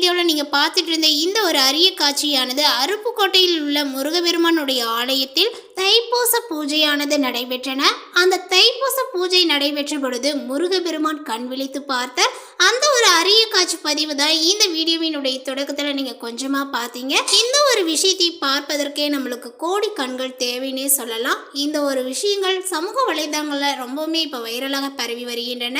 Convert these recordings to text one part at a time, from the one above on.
வீடியோவில் நீங்கள் பார்த்துட்டு இருந்த இந்த ஒரு அரிய காட்சியானது அருப்புக்கோட்டையில் உள்ள முருகபெருமானுடைய ஆலயத்தில் தைப்பூச பூஜையானது நடைபெற்றன. அந்த தைப்பூச பூஜை நடைபெற்ற பொழுது முருகபெருமான் கண் விழித்து பார்த்த அந்த ஒரு அரிய காட்சி பதிவு தான் இந்த வீடியோவினுடைய தொடக்கத்தில் நீங்கள் கொஞ்சமாக பார்த்தீங்க. இந்த ஒரு விஷயத்தை பார்ப்பதற்கே நம்மளுக்கு கோடி கண்கள் தேவைன்னே சொல்லலாம். இந்த ஒரு விஷயங்கள் சமூக வலைதளங்களில் ரொம்பவுமே இப்போ வைரலாக பரவி வருகின்றன.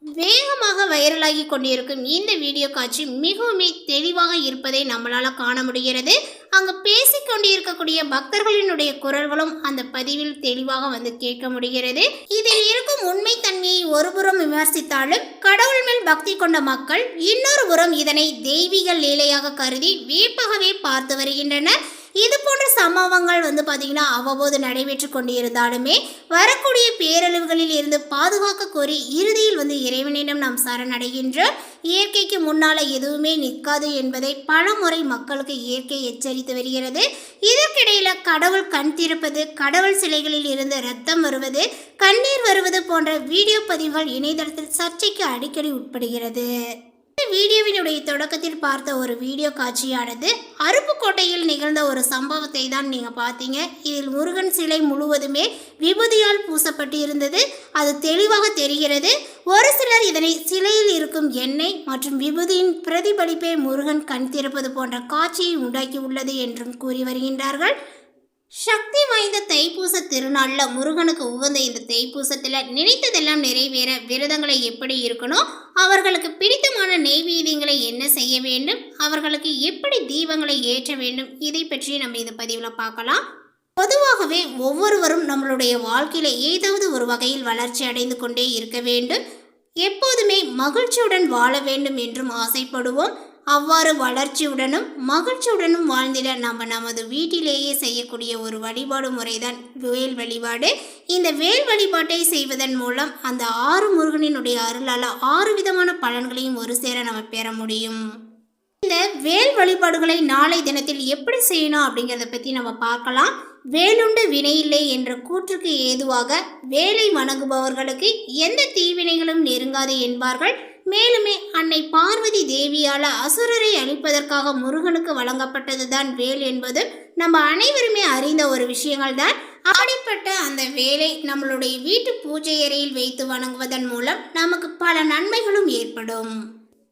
வேகமாக வைரலாகி கொண்டிருக்கும் இந்த வீடியோ காட்சி மிகவும் தெளிவாக இருப்பதை நம்மளால காண முடிகிறது. அங்கு பேசிக்கொண்டிருக்கக்கூடிய பக்தர்களினுடைய குரல்களும் அந்த பதிவில் தெளிவாக கேட்க முடிகிறது. இதில் இருக்கும் உண்மை தன்மையை ஒருபுறம் விமர்சித்தாலும் கடவுள் மேல் பக்தி கொண்ட மக்கள் இன்னொரு புறம் இதனை தெய்வீக லீலையாக கருதி வியப்பாகவே பார்த்து வருகின்றனர். இது போன்ற சம்பவங்கள் பார்த்தீங்கன்னா அவ்வப்போது நடைபெற்று கொண்டிருந்தாலுமே வரக்கூடிய பேரழிவுகளில் இருந்து பாதுகாக்க கோரி இறுதியில் இறைவனிடம் நாம் சரணடைகின்றோம். இயற்கைக்கு முன்னால எதுவுமே நிற்காது என்பதை பல முறை மக்களுக்கு இயற்கை எச்சரித்து வருகிறது. இதற்கிடையில கடவுள் கண் திறப்பது, கடவுள் சிலைகளில் இருந்து ரத்தம் வருவது, கண்ணீர் வருவது போன்ற வீடியோ பதிவுகள் இணையதளத்தில் சர்ச்சைக்கு அடிக்கடி உட்படுகிறது. இந்த வீடியோவினுடைய தொடக்கத்தில் பார்த்த ஒரு வீடியோ காட்சியானது அருப்புக்கோட்டையில் நிகழ்ந்த ஒரு சம்பவத்தை தான் நீங்கள் பார்த்தீங்க. இதில் முருகன் சிலை முழுவதுமே விபூதியால் பூசப்பட்டு இருந்தது. அது தெளிவாக தெரிகிறது. ஒரு சிலர் இதனை சிலையில் இருக்கும் எண்ணெய் மற்றும் விபூதியின் பிரதிபலிப்பே முருகன் கண் திறப்பது போன்ற காட்சியை உண்டாக்கி உள்ளது என்றும் கூறி வருகின்றார்கள். சக்தி வாய்ந்த தைப்பூச திருநாளில் முருகனுக்கு உகந்த இந்த தைப்பூசத்தில் நினைத்ததெல்லாம் நிறைவேற விரதங்களை எப்படி இருக்கணும், அவர்களுக்கு பிடித்தமான நெய்வேத்தியங்களை என்ன செய்ய வேண்டும், அவர்களுக்கு எப்படி தீபங்களை ஏற்ற வேண்டும், இதை பற்றி நம்ம இந்த பதிவில் பார்க்கலாம். பொதுவாகவே ஒவ்வொருவரும் நம்மளுடைய வாழ்க்கையில் ஏதாவது ஒரு வகையில் வளர்ச்சி அடைந்து கொண்டே இருக்க வேண்டும். எப்போதுமே மகிழ்ச்சியுடன் வாழ வேண்டும் என்றும் ஆசைப்படுவோம். அவ்வாறு வளர்ச்சியுடனும் மகிழ்ச்சியுடனும் வாழ்ந்திட நம்ம நமது வீட்டிலேயே செய்யக்கூடிய ஒரு வழிபாடு முறைதான் வேல் வழிபாடு. இந்த வேல் வழிபாட்டை செய்வதன் மூலம் அந்த 6 முருகனினுடைய அருளால் 6 விதமான பலன்களையும் ஒரு சேர நம்ம பெற முடியும். இந்த வேல் வழிபாடுகளை நாளை தினத்தில் எப்படி செய்யணும் அப்படிங்கிறத பற்றி நம்ம பார்க்கலாம். வேலுண்டு வினையில்லை என்ற கூற்றுக்கு ஏதுவாக வேலை வணங்குபவர்களுக்கு எந்த தீவினைகளும் நெருங்காது என்பார்கள். மேலுமே அன்னை பார்வதி தேவியால் அசுரரை அழிப்பதற்காக முருகனுக்கு வழங்கப்பட்டதுதான் வேல் என்பது நம்ம அனைவருமே அறிந்த ஒரு விஷயங்கள் தான். அப்படிப்பட்ட அந்த வேலை நம்மளுடைய வீட்டு பூஜை அறையில் வைத்து வணங்குவதன் மூலம் நமக்கு பல நன்மைகளும் ஏற்படும்.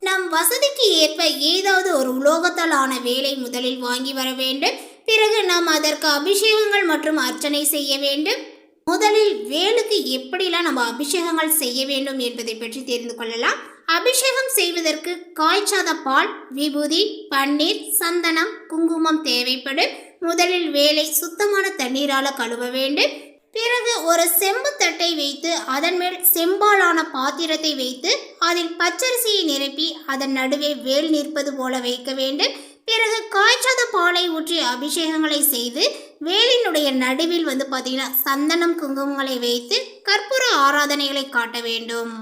நம் வசதிக்கு ஏற்ப ஏதாவது ஒரு உலோகத்தால் ஆன வேலை முதலில் வாங்கி வர வேண்டும். பிறகு நாம் அதற்கு அபிஷேகங்கள் மற்றும் அர்ச்சனை செய்ய வேண்டும். முதலில் வேலுக்கு எப்படிலாம் நம்ம அபிஷேகங்கள் செய்ய வேண்டும் என்பதை பற்றி தெரிந்து கொள்ளலாம். அபிஷேகம் செய்வதற்கு காய்ச்சாத பால், விபூதி, பன்னீர், சந்தனம், குங்குமம் தேவைப்படும். முதலில் வேலை சுத்தமான தண்ணீரால் கழுவ வேண்டும். பிறகு ஒரு செம்பு தட்டை வைத்து அதன் மேல் செம்பாலான பாத்திரத்தை வைத்து அதில் பச்சரிசியை நிரப்பி அதன் நடுவே வேல் நிற்பது போல வைக்க வேண்டும். பிறகு காய்ச்சாத பாலை ஊற்றி அபிஷேகங்களை செய்து வேலினுடைய நடுவில் பார்த்தீங்கன்னா சந்தனம் குங்குமங்களை வைத்து கற்பூர ஆராதனைகளை காட்ட வேண்டும்.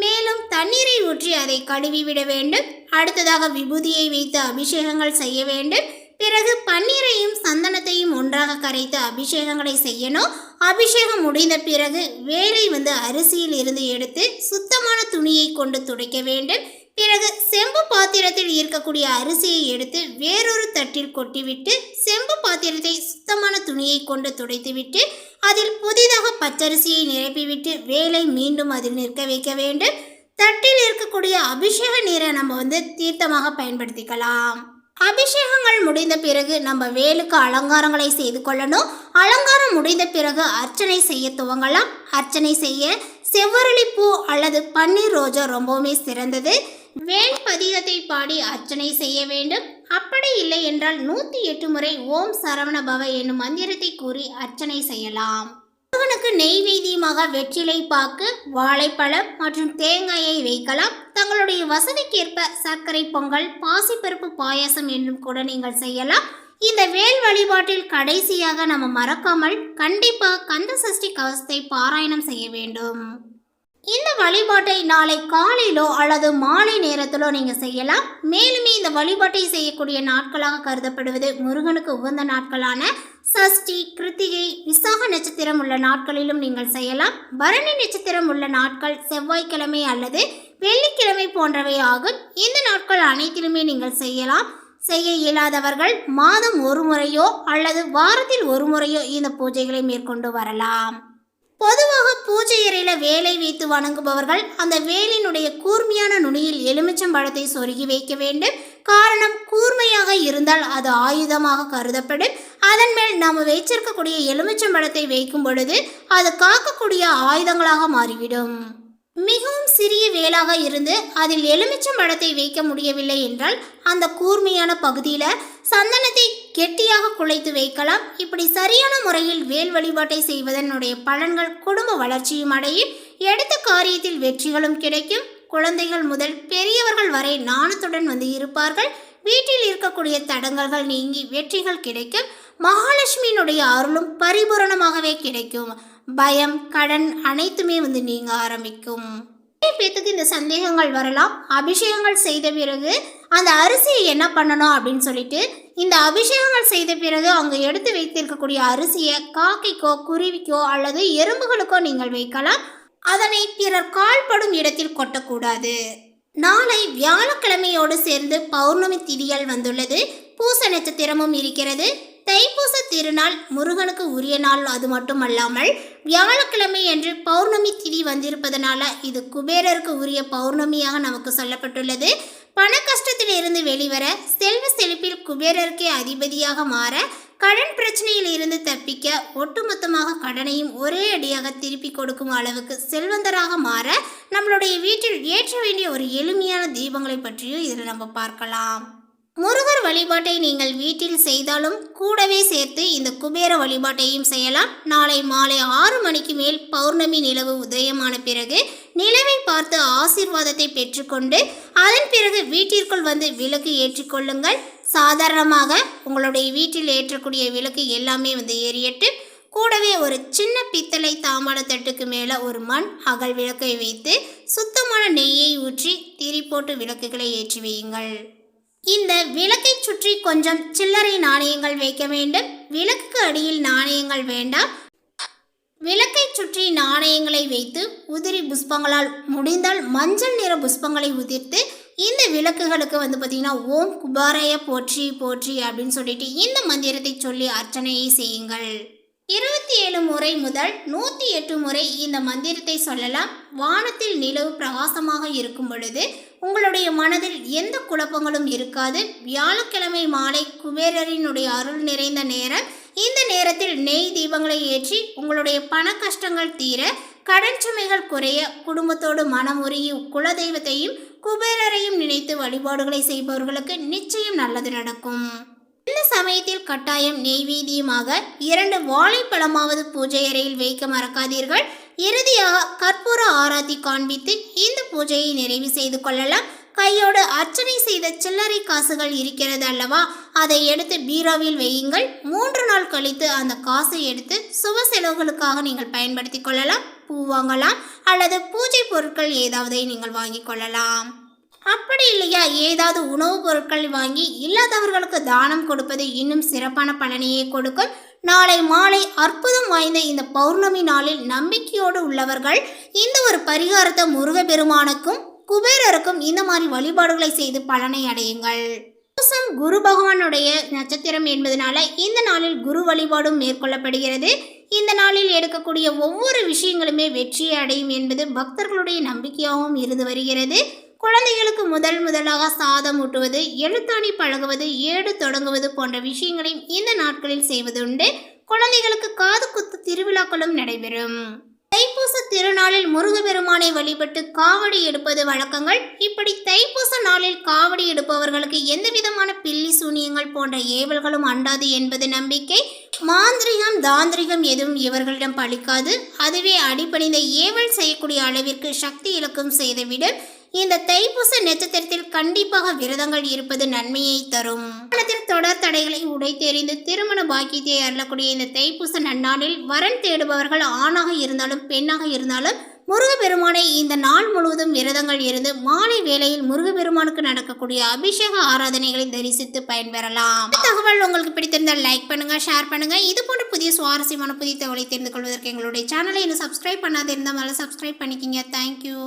மேலும் தண்ணீரை ஊற்றி அதை கழுவி விட வேண்டும். அடுத்ததாக விபூதியை வைத்து அபிஷேகங்கள் செய்ய வேண்டும். பிறகு பன்னீரையும் சந்தனத்தையும் ஒன்றாக கரைத்து அபிஷேகங்களை செய்யணும். அபிஷேகம் முடிந்த பிறகு வேலை அரிசியில் இருந்து எடுத்து சுத்தமான துணியை கொண்டு துடைக்க வேண்டும். பிறகு செம்பு பாத்திரத்தில் இருக்கக்கூடிய அரிசியை எடுத்து வேறொரு தட்டில் கொட்டிவிட்டு செம்பு பாத்திரத்தை சுத்தமான துணியை கொண்டு துடைத்துவிட்டு அதில் புதிதாக பச்சரிசியை நிரப்பிவிட்டு வேலை மீண்டும் அதில் நிற்க வைக்க வேண்டும். தட்டில் இருக்கக்கூடிய அபிஷேக நீரை நம்ம தீர்த்தமாக பயன்படுத்திக்கலாம். அபிஷேகங்கள் முடிந்த பிறகு நம்ம வேலுக்கு அலங்காரங்களை செய்து கொள்ளணும். அலங்காரம் முடிந்த பிறகு அர்ச்சனை செய்ய துவங்கலாம். அர்ச்சனை செய்ய செவ்வரளி பூ அல்லது பன்னீர் ரோஜா ரொம்பவுமே சிறந்தது. வேல் பதிகத்தை பாடி அர்ச்சனை செய்ய வேண்டும். அப்படி இல்லை என்றால் 108 முறை ஓம் சரவண பவ என்னும் மந்திரத்தை கூறி அர்ச்சனை செய்யலாம். முருகனுக்கு நெய்வேத்தியமாக வெற்றிலை பாக்கு, வாழைப்பழம் மற்றும் தேங்காயை வைக்கலாம். தங்களுடைய வசதிக்கேற்ப சர்க்கரை பொங்கல், பாசிப்பருப்பு பாயாசம் என்றும் கூட நீங்கள் செய்யலாம். இந்த வேல் வழிபாட்டில் கடைசியாக நம்ம மறக்காமல் கண்டிப்பாக கந்த சஷ்டி கவசத்தை பாராயணம் செய்ய வேண்டும். இந்த வழிபாட்டை நாளை காலையிலோ அல்லது மாலை நேரத்திலோ நீங்கள் செய்யலாம். மேலுமே இந்த வழிபாட்டை செய்யக்கூடிய நாட்களாக கருதப்படுவது முருகனுக்கு உகந்த நாட்களான சஷ்டி, கிருத்திகை, விசாக நட்சத்திரம் உள்ள நாட்களிலும் நீங்கள் செய்யலாம். பரணி நட்சத்திரம் உள்ள நாட்கள் செவ்வாய்க்கிழமை அல்லது வெள்ளிக்கிழமை போன்றவை ஆகும். இந்த நாட்கள் அனைத்திலுமே நீங்கள் செய்யலாம். செய்ய இயலாதவர்கள் மாதம் ஒரு முறையோ அல்லது வாரத்தில் ஒரு முறையோ இந்த பூஜைகளை மேற்கொண்டு வரலாம். பொதுவாக பூஜை அறையில் வேலை வைத்து வணங்குபவர்கள் அந்த வேலினுடைய கூர்மையான நுனியில் எலுமிச்சம்பழத்தை சொருகி வைக்க வேண்டும். காரணம், கூர்மையாக இருந்தால் அது ஆயுதமாக கருதப்படும். அதன் மேல் நாம் வைச்சிருக்கக்கூடிய எலுமிச்சம்பழத்தை வைக்கும் பொழுது அது காக்கக்கூடிய ஆயுதங்களாக மாறிவிடும். மிகவும் சிறிய வேலாக இருந்து அதில் எலுமிச்சம்பழத்தை வைக்க முடியவில்லை என்றால் அந்த கூர்மையான பகுதியில் சந்தனத்தை கெட்டியாக குழைத்து வைக்கலாம். இப்படி சரியான முறையில் வேல் வழிபாட்டை செய்வதனுடைய பலன்கள் குடும்ப வளர்ச்சியும் அடையும், எடுத்த காரியத்தில் வெற்றிகளும் கிடைக்கும். குழந்தைகள் முதல் பெரியவர்கள் வரை நாணத்துடன் வந்து இருப்பார்கள். வீட்டில் இருக்கக்கூடிய தடங்கல்கள் நீங்கி வெற்றிகள் கிடைக்கும். மகாலட்சுமியினுடைய அருளும் பரிபூரணமாகவே கிடைக்கும். பயம், கடன் அனைத்துமே வந்து நீங்க ஆரம்பிக்கும். பேத்துக்கு இந்த சந்தேகங்கள் வரலாம். அபிஷேகங்கள் செய்த பிறகு அந்த அரிசியை என்ன பண்ணணும் அப்படின்னு சொல்லிட்டு, இந்த அபிஷேகங்கள் செய்த பிறகு அங்கே எடுத்து வைத்திருக்கக்கூடிய அரிசியை காக்கைக்கோ குருவிக்கோ அல்லது எறும்புகளுக்கோ நீங்கள் வைக்கலாம். அதனை பிறர் கால்படும் இடத்தில் கொட்டக்கூடாது. நாளை வியாழக்கிழமையோடு சேர்ந்து பௌர்ணமி திதிகள் வந்துள்ளது. பூச நட்சத்திரமும் இருக்கிறது. தைப்பூச திருநாள் முருகனுக்கு உரிய நாள். அது மட்டுமல்லாமல் வியாழக்கிழமை என்று பௌர்ணமி திதி வந்திருப்பதனால இது குபேரருக்கு உரிய பௌர்ணமியாக நமக்கு சொல்லப்பட்டுள்ளது. பண கஷ்டத்தில் இருந்து வெளிவர, செல்வ செழிப்பில் குபேரருக்கே அதிபதியாக மாற, கடன் பிரச்சனையில் இருந்து தப்பிக்க, ஒட்டுமொத்தமாக கடனையும் ஒரே அடியாக திருப்பி கொடுக்கும் அளவுக்கு செல்வந்தராக மாற நம்மளுடைய வீட்டில் ஏற்ற வேண்டிய ஒரு எளிமையான தீபங்களை பற்றியும் இதில் நம்ம பார்க்கலாம். முருகர் வழிபாட்டை நீங்கள் வீட்டில் செய்தாலும் கூடவே சேர்த்து இந்த குபேர வழிபாட்டையும் செய்யலாம். நாளை மாலை 6 மணிக்கு மேல் பௌர்ணமி நிலவு உதயமான பிறகு நிலவை பார்த்து ஆசீர்வாதத்தை பெற்றுக்கொண்டு அதன் பிறகு வீட்டிற்குள் வந்து விளக்கு ஏற்றிக்கொள்ளுங்கள். சாதாரணமாக உங்களுடைய வீட்டில் ஏற்றக்கூடிய விளக்கு எல்லாமே வந்து எரியட்டு. கூடவே ஒரு சின்ன பித்தளை தாம்பாள தட்டுக்கு மேலே ஒரு மண் அகல் விளக்கை வைத்து சுத்தமான நெய்யை ஊற்றி திரி போட்டு விளக்குகளை ஏற்றி வையுங்கள். இந்த விளக்கை சுற்றி கொஞ்சம் சில்லறை நாணயங்கள் வைக்க வேண்டும். விளக்குக்கு அடியில் நாணயங்கள் வேண்டாம். விளக்கை சுற்றி நாணயங்களை வைத்து உதிரி புஷ்பங்களால், முடிந்தால் மஞ்சள் நிற புஷ்பங்களை உதிர்த்து இந்த விளக்குகளுக்கு வந்து பார்த்திங்கன்னா ஓம் குபாராய போற்றி போற்றி அப்படின்னு சொல்லிட்டு இந்த மந்திரத்தை சொல்லி அர்ச்சனையை செய்யுங்கள். 27 முறை முதல் 108 முறை இந்த மந்திரத்தை சொல்லலாம். வானத்தில் நிலவு பிரகாசமாக இருக்கும் பொழுது உங்களுடைய மனதில் எந்த குழப்பங்களும் இருக்காது. வியாழக்கிழமை மாலை குபேரரினுடைய அருள் நிறைந்த நேரம். இந்த நேரத்தில் நெய் தீபங்களை ஏற்றி உங்களுடைய பண கஷ்டங்கள் தீர, கடன் சுமைகள் குறைய, குடும்பத்தோடு மனமுருகி குலதெய்வத்தையும் குபேரரையும் நினைத்து வழிபாடுகளை செய்பவர்களுக்கு நிச்சயம் நல்லது நடக்கும். இந்த சமயத்தில் கட்டாயம் நெய்வேத்தியமாக 2 வாழைப்பழமாவது பூஜை அறையில் வைக்க மறக்காதீர்கள். இறுதியாக கற்பூர ஆராத்தி காண்பித்து இந்த பூஜையை நிறைவு செய்து கொள்ளலாம். கையோடு அர்ச்சனை செய்த சில்லறை காசுகள் இருக்கிறது அல்லவா, அதை எடுத்து பீரோவில் வையுங்கள். 3 நாள் கழித்து அந்த காசை எடுத்து சுப செலவுகளுக்காக நீங்கள் பயன்படுத்தி கொள்ளலாம். பூ வாங்கலாம் அல்லது பூஜை பொருட்கள் ஏதாவது நீங்கள் வாங்கி கொள்ளலாம். அப்படி இல்லையா, ஏதாவது உணவுப் பொருட்கள் வாங்கி இல்லாதவர்களுக்கு தானம் கொடுப்பது இன்னும் சிறப்பான பலனையே கொடுக்கும். நாளை மாலை அற்புதம் வாய்ந்த இந்த பௌர்ணமி நாளில் நம்பிக்கையோடு உள்ளவர்கள் இந்த ஒரு பரிகாரத்தை முருகப்பெருமானுக்கும் குபேரருக்கும் இந்த மாதிரி வழிபாடுகளை செய்து பலனை அடையுங்கள். குரு பகவானுடைய நட்சத்திரம் என்பதனால இந்த நாளில் குரு வழிபாடும் மேற்கொள்ளப்படுகிறது. இந்த நாளில் எடுக்கக்கூடிய ஒவ்வொரு விஷயங்களுமே வெற்றியை அடையும் என்பது பக்தர்களுடைய நம்பிக்கையாகவும் இருந்து வருகிறது. குழந்தைகளுக்கு முதலாக சாதம் ஊட்டுவது, எழுத்தாணி பழகுவது, ஏடு தொடங்குவது போன்ற விஷயங்களையும் இந்த நாட்களில் செய்வதுண்டு. குழந்தைகளுக்கு காது குத்து திருவிழாக்களும் நடைபெறும். தைப்பூச திருநாளில் முருகப்பெருமானை வழிபட்டு காவடி எடுப்பது வழக்கங்கள். இப்படி தைப்பூச நாளில் காவடி எடுப்பவர்களுக்கு எந்த விதமான பில்லி சூனியங்கள் போன்ற ஏவல்களும் அண்டாது என்பது நம்பிக்கை. மாந்திரிகம் தாந்திரிகம் எதுவும் இவர்களிடம் பலிக்காது. அதுவே அடிப்பணிந்த ஏவல் செய்யக்கூடிய அளவிற்கு சக்தி இலக்கம் செய்துவிடும். இந்த தைப்பூச நட்சத்திரத்தில் கண்டிப்பாக விரதங்கள் இருப்பது நன்மையை தரும். தொடர் தடைகளை உடைத்தெறிந்து திருமண பாக்கியத்தை அருளக்கூடிய இந்த தைப்பூச நன்னாளில் வரன் தேடுபவர்கள் ஆணாக இருந்தாலும் பெண்ணாக இருந்தாலும் முருகப்பெருமானை இந்த நாள் முழுவதும் விரதங்கள் இருந்து மாலை வேளையில் முருகப்பெருமானுக்கு நடக்கக்கூடிய அபிஷேக ஆராதனைகளை தரிசித்து பயன்பெறலாம். இந்த தகவல் உங்களுக்கு பிடித்திருந்தால் லைக் பண்ணுங்க, ஷேர் பண்ணுங்க. இது போன்ற புதிய சுவாரஸ்யமான புதிய தகவலை தெரிந்து கொள்வதற்கு எங்களுடைய சேனலை இன்னும் சப்ஸ்கிரைப் பண்ணாத இருந்தால் சப்ஸ்கிரைப் பண்ணிக்கிங்க. தேங்க்யூ.